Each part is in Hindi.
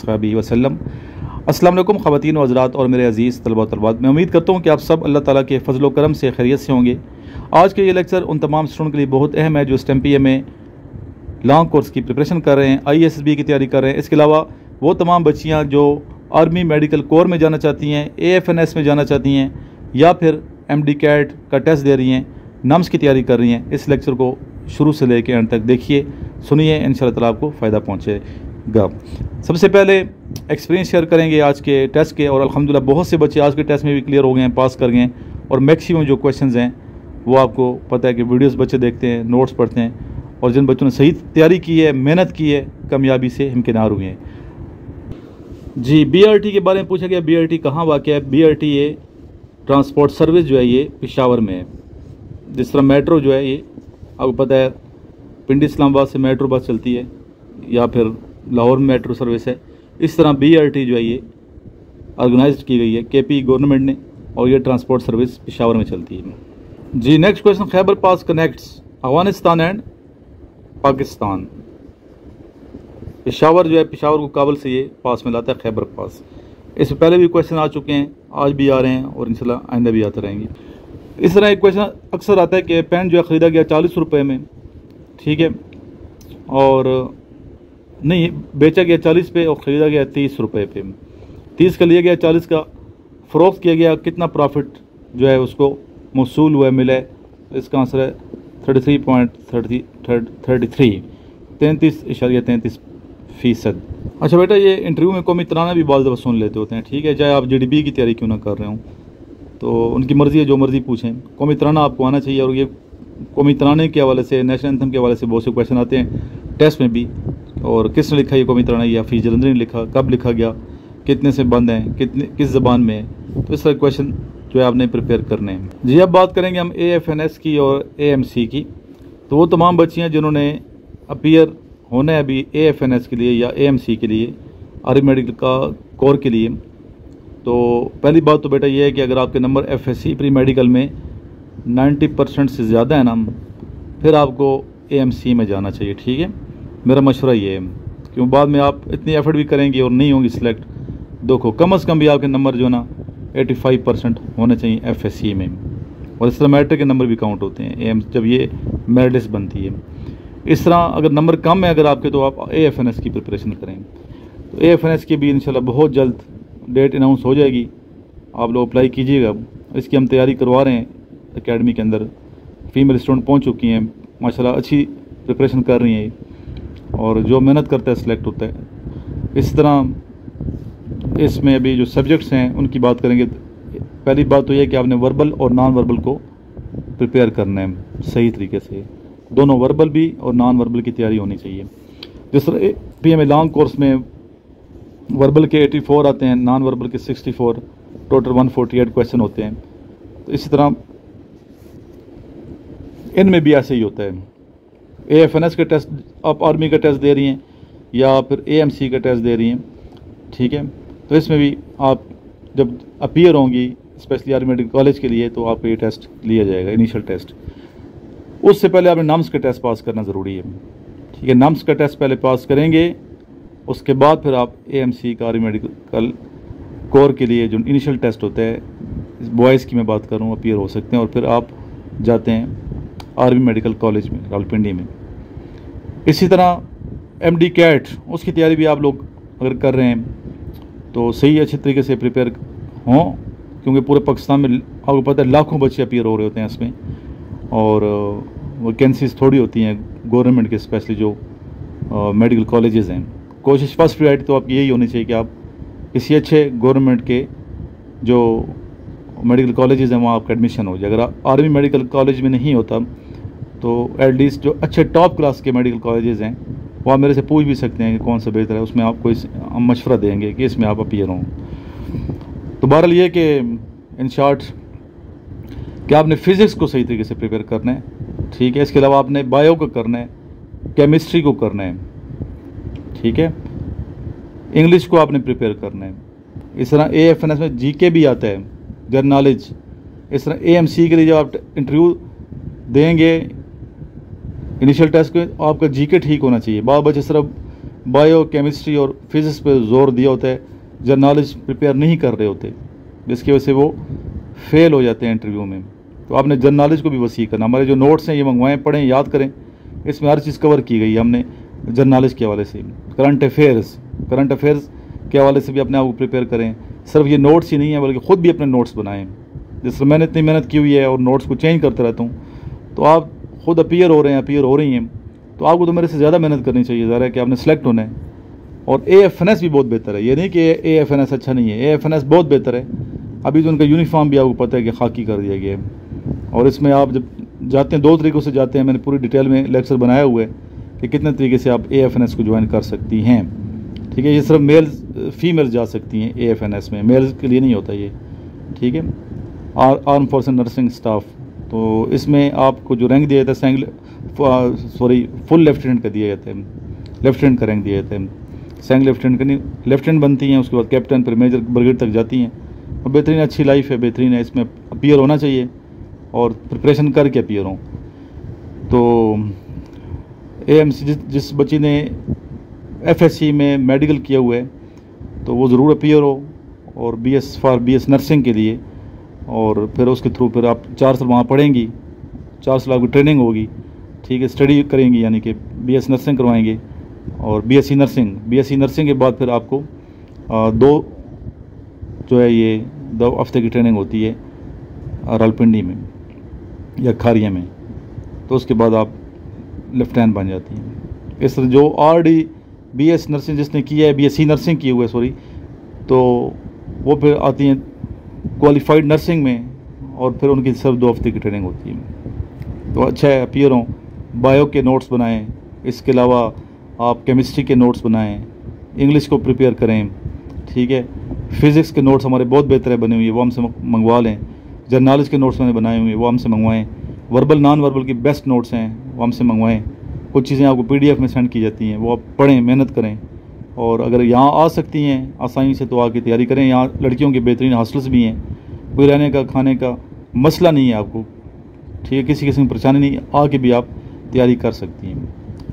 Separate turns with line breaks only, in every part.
वसहबिहि वसल्लम। अस्सलाम वालेकुम ख़वातीन व हज़रात और मेरे अज़ीज़ तलबा व तलबात, मैं उम्मीद करता हूँ कि आप सब अल्लाह ताला के फजल व करम से खैरियत से होंगे। आज के ये लेक्चर उन तमाम स्टूडेंट के लिए बहुत अहम है जो STEM-PA में लॉन्ग कोर्स की प्रिपरेशन कर रहे हैं, ISSB की तैयारी कर रहे हैं। इसके अलावा वो तमाम बच्चियाँ जो आर्मी मेडिकल कोर में जाना चाहती हैं, AFNS में जाना चाहती हैं, या फिर MD कैट का टेस्ट दे रही हैं, नम्स की तैयारी कर रही हैं, इस लेक्चर को शुरू से लेकर एंड तक देखिए, सुनिए, इंशाअल्लाह ताला आपको फ़ायदा पहुँचेगा। सबसे पहले एक्सपीरियंस शेयर करेंगे आज के टेस्ट के, और अल्हम्दुलिल्लाह बहुत से बच्चे आज के टेस्ट में भी क्लियर हो गए हैं, पास कर गए हैं, और मैक्सिमम जो क्वेश्चंस हैं वो आपको पता है कि वीडियोस बच्चे देखते हैं, नोट्स पढ़ते हैं, और जिन बच्चों ने सही तैयारी की है, मेहनत की है, कामयाबी से हमकिनार हुए हैं। जी, BRT के बारे में पूछा गया, BRT कहाँ वाक़ है? BRT ये ट्रांसपोर्ट सर्विस जो है ये पेशावर में है। जिस तरह मेट्रो जो है ये आपको पता है पिंडी इस्लामाबाद से मेट्रो बस चलती है, या फिर लाहौर में मेट्रो सर्विस है, इस तरह BRT जो है ये ऑर्गेनाइज की गई है KP गवर्नमेंट ने, और ये ट्रांसपोर्ट सर्विस पेशावर में चलती है। जी, next question, Khyber pass connects Afghanistan and Pakistan. Peshawar जो है, पेशावर को काबुल से ये पास में लाता है, खैबर पास। इससे पहले भी क्वेश्चन आ चुके हैं, आज भी आ रहे हैं, और इंशाल्लाह आइंदा भी आते रहेंगे। इस तरह एक क्वेश्चन अक्सर आता है कि पेन जो है ख़रीदा गया 40 रुपये में, ठीक है, और नहीं, बेचा गया 40 पे और ख़रीदा गया 30 रुपये पे। 30 का लिया गया, 40 का फ़रोख्त किया गया, कितना प्रॉफिट जो है उसको मौसूल हुआ मिला है? इसका आंसर है 33.33%। अच्छा बेटा, ये इंटरव्यू में कौमी तराना भी बाज़ दफ़ा सुन लेते होते हैं, ठीक है, चाहे आप GDB की तैयारी क्यों ना कर रहे हों, तो उनकी मर्ज़ी है, जो मर्ज़ी पूछें। कौमी तराना आपको आना चाहिए, और ये कौमी तराने के हवाले से, नेशनल एंथम के हवाले से बहुत से क्वेश्चन आते हैं टेस्ट में भी। और किसने लिखा ये कौमी तराना? या हाफिज़ जलंधरी ने लिखा, कब लिखा गया, कितने से बंद हैं, किस ज़बान में है? तो इस तरह क्वेश्चन जो है आपने प्रिपेयर करने हैं। जी, अब बात करेंगे हम AFNS की और AMC की। तो वो तमाम बच्चियाँ जिन्होंने अपीयर होना है अभी AFNS के लिए या AMC के लिए, आर्मी मेडिकल का कोर के लिए, तो पहली बात तो बेटा ये है कि अगर आपके नंबर FSC प्री मेडिकल में 90% से ज़्यादा है ना, फिर आपको AMC में जाना चाहिए, ठीक है, मेरा मशवरा ये है। क्यों बाद में आप इतनी एफर्ट भी करेंगे और नहीं होंगी सिलेक्ट, देखो कम अज़ कम भी आपके नंबर जो है ना 85% होने चाहिए FSC में, और इस तरह मैट्रिक के नंबर भी काउंट होते हैं जब ये मेरिट लिस्ट बनती है। इस तरह अगर नंबर कम है अगर आपके, तो आप AFNS की प्रिपरेशन करें। तो AFNS की भी इंशाल्लाह बहुत जल्द डेट अनाउंस हो जाएगी, आप लोग अप्लाई कीजिएगा। इसकी हम तैयारी करवा रहे हैं एकेडमी के अंदर, फ़ीमेल स्टूडेंट पहुंच चुकी हैं माशाल्लाह, अच्छी प्रिपरेशन कर रही हैं, और जो मेहनत करता है सिलेक्ट होता है। इस तरह इसमें अभी जो सब्जेक्ट्स हैं उनकी बात करेंगे। पहली बात तो यह कि आपने वर्बल और नॉन वर्बल को प्रिपेयर करना है सही तरीके से, दोनों वर्बल भी और नॉन वर्बल की तैयारी होनी चाहिए। जिस तरह PA लॉन्ग कोर्स में वर्बल के 84 आते हैं, नॉन वर्बल के 64, टोटल 148 क्वेश्चन होते हैं। तो इसी तरह इनमें भी ऐसे ही होता है। AFNS के टेस्ट आप आर्मी का टेस्ट दे रही हैं या फिर AMC का टेस्ट दे रही हैं, ठीक है, तो इसमें भी आप जब अपीयर होंगी स्पेशली आर्मी मेडिकल कॉलेज के लिए, तो आपको ये टेस्ट लिया जाएगा, इनिशियल टेस्ट। उससे पहले आपने नम्स का टेस्ट पास करना ज़रूरी है, ठीक है, नम्स का टेस्ट पहले पास करेंगे, उसके बाद फिर आप AMC का आर्मी मेडिकल कोर के लिए जो इनिशियल टेस्ट होता है, बॉयज़ की मैं बात कर रहा हूँ, अपीयर हो सकते हैं, और फिर आप जाते हैं आर्मी मेडिकल कॉलेज में रावलपिंडी में। इसी तरह MD कैट, उसकी तैयारी भी आप लोग अगर कर रहे हैं तो सही अच्छे तरीके से प्रिपेयर हों, क्योंकि पूरे पाकिस्तान में आपको पता है लाखों बच्चे अपीयर हो रहे होते हैं इसमें, और वैकेंसीज थोड़ी होती हैं गवर्नमेंट के, स्पेशली जो मेडिकल कॉलेजेस हैं। कोशिश फर्स्ट प्रायोरिटी तो आपकी यही होनी चाहिए कि आप किसी अच्छे गवर्नमेंट के जो मेडिकल कॉलेजेस हैं वहाँ आपका एडमिशन हो जाए। अगर आर्मी मेडिकल कॉलेज में नहीं होता तो एटलीस्ट जो अच्छे टॉप क्लास के मेडिकल कॉलेजेस हैं वो आप मेरे से पूछ भी सकते हैं कि कौन सा बेहतर है, उसमें आपको हम मशवरा देंगे कि इसमें आप अपीयर हों। तो बहरहाल ये कि इन शॉर्ट कि आपने फ़िज़िक्स को सही तरीके से प्रिपेयर करना है, ठीक है, इसके अलावा आपने बायो को करना है, केमिस्ट्री को करना है, ठीक है, इंग्लिश को आपने प्रिपेयर करना है। इस तरह AFNS में GK भी आता है, जनरल नॉलेज। इस तरह AMC के लिए जब आप इंटरव्यू देंगे इनिशियल टेस्ट को, आपका GK ठीक होना चाहिए। बहुत बच्चे सिर्फ बायो केमिस्ट्री और फिज़िक्स पर जोर दिया होता है, जनरल नॉलेज प्रिपेयर नहीं कर रहे होते, जिसकी वजह से वो फेल हो जाते हैं इंटरव्यू में। तो आपने जनरल नॉलेज को भी वसी करना। हमारे जो नोट्स हैं ये मंगवाएं, पढ़ें, याद करें, इसमें हर चीज़ कवर की गई है हमने जनरल नॉलेज के हवाले से। करंट अफेयर्स के हवाले से भी अपने आप को प्रिपेयर करें। सिर्फ ये नोट्स ही नहीं है बल्कि ख़ुद भी अपने नोट्स बनाएं। जिस मैंने इतनी मेहनत की हुई है और नोट्स को चेंज करते रहता हूँ, तो आप खुद अपीयर हो रही हैं, तो आपको तो मेरे से ज़्यादा मेहनत करनी चाहिए। ज़रा है कि आपने सेलेक्ट होना है। और AFNS भी बहुत बेहतर है, ये नहीं कि AFNS अच्छा नहीं है, AFNS बहुत बेहतर है। अभी तो उनका यूनिफॉर्म भी आपको पता है कि खाकी कर दिया गया है। और इसमें आप जब जाते हैं 2 तरीक़ों से जाते हैं, मैंने पूरी डिटेल में लेक्चर बनाया हुआ है कि कितने तरीके से आप AFNS को ज्वाइन कर सकती हैं। ठीक है, ये सिर्फ मेल्स फीमेल्स जा सकती हैं AFNS में, मेल्स के लिए नहीं होता ये। ठीक है, arm force and nursing staff, तो इसमें आपको जो रैंक दिया जाता है फुल लेफ्टिनेंट का दिया जाता है, लेफ्टिनेंट का रैंक दिया जाता है। सेकंड लेफ्टिनेंट का नहीं, लेफ्टिनेंट बनती हैं, उसके बाद कैप्टन, फिर मेजर, ब्रिगेड तक जाती हैं। और बेहतरीन अच्छी लाइफ है, बेहतरीन है। इसमें अपीयर होना चाहिए और प्रिपरेशन करके अपीयर हों। तो AMC जिस बच्ची ने FSC में मेडिकल किया हुआ है तो वो ज़रूर अपीयर हो, और BS नर्सिंग के लिए। और फिर उसके थ्रू फिर आप 4 साल वहाँ पढ़ेंगी, 4 साल आपकी ट्रेनिंग होगी। ठीक है, स्टडी करेंगी, यानी कि BS नर्सिंग करवाएंगे और BSc नर्सिंग के बाद फिर आपको 2 जो है ये 2 हफ्ते की ट्रेनिंग होती है रावलपिंडी में या खारिया में। तो उसके बाद आप लेफ्टिनेंट बन जाती हैं। इस तरह जो ऑलरेडी BS नर्सिंग जिसने किया है, BSc नर्सिंग किए हुए तो वो फिर आती हैं क्वालिफाइड नर्सिंग में, और फिर उनकी सिर्फ 2 हफ्ते की ट्रेनिंग होती है। तो अच्छा है, अपीयर हों, बायो के नोट्स बनाएं, इसके अलावा आप केमिस्ट्री के नोट्स बनाएं, इंग्लिश को प्रिपेयर करें। ठीक है, फ़िज़िक्स के नोट्स हमारे बहुत बेहतर है बने हुए, वो हमसे मंगवा लें। जनरल नॉलेज के नोट्स मैंने बनाए हुए, वो हमसे मंगवाएं। वर्बल नॉन वर्बल की बेस्ट नोट्स हैं, वो हमसे मंगवाएं। कुछ चीज़ें आपको PDF में सेंड की जाती हैं, वो आप पढ़ें, मेहनत करें। और अगर यहाँ आ सकती हैं आसानी से तो आके तैयारी करें। यहाँ लड़कियों के बेहतरीन हॉस्टल्स भी हैं, कोई रहने का खाने का मसला नहीं है आपको। ठीक है, किसी किस्म की परेशानी नहीं, आके भी आप तैयारी कर सकती हैं।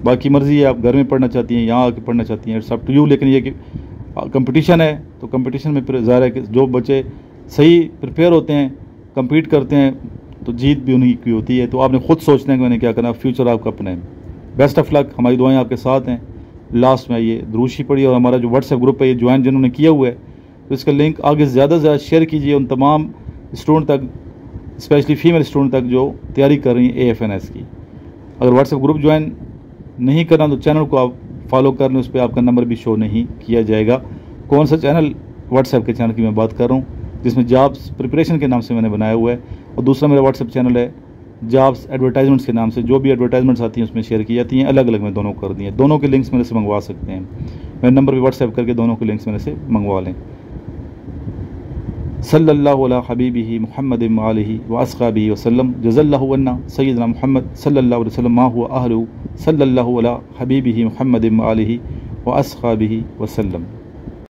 बाकी मर्ज़ी है, आप घर में पढ़ना चाहती हैं, यहाँ आके पढ़ना चाहती हैं, इट्स अप टू यू। लेकिन ये कि कंपटीशन है, तो कंपटीशन में फिर ज़ाहिर है कि जो बच्चे सही प्रिपेयर होते हैं, compete करते हैं, तो जीत भी उन्हीं की होती है। तो आपने खुद सोचना है कि मैंने क्या करना, फ्यूचर आपका अपना है। बेस्ट ऑफ लक, हमारी दुआएं आपके साथ हैं। लास्ट में ये दुरूशी पड़ी, और हमारा जो WhatsApp ग्रुप है ये ज्वाइन जिन्होंने किया हुआ है, तो इसका लिंक आगे ज़्यादा से ज़्यादा शेयर कीजिए उन तमाम स्टूडेंट तक, स्पेशली फ़ीमेल स्टूडेंट तक जो तैयारी कर रही हैं AFNS की। अगर WhatsApp ग्रुप ज्वाइन नहीं करना तो चैनल को आप फॉलो कर लें, उस पर आपका नंबर भी शो नहीं किया जाएगा। कौन सा चैनल? WhatsApp के चैनल की मैं बात कर रहा हूँ, जिसमें जॉब्स प्रिपरेशन के नाम से मैंने बनाया हुआ है। और दूसरा मेरा WhatsApp चैनल है जॉब्स एडवर्टाइजमेंट्स के नाम से, जो भी एडवर्टाइजमेंट्स आती हैं उसमें शेयर की जाती हैं। अलग अलग मैं दोनों कर दिए, दोनों के लिंक्स मेरे से मंगवा सकते हैं। मेरे नंबर पे WhatsApp करके दोनों के लिंक्स मेरे से मंगवा लें। सल्लल्लाहु अला हबीबिही मुहम्मदिन व आलिही व अस्हाबिही वसल्लम। जज़ल्लाहु अन्ना सय्यदना मुहम्मद सल्लल्लाहु अलैहि वसल्लम मा हुवा अहलुहु सल्लल्लाहु अला हबीबिही मुहम्मदिन व आलिही व अस्हाबिही वसल्लम।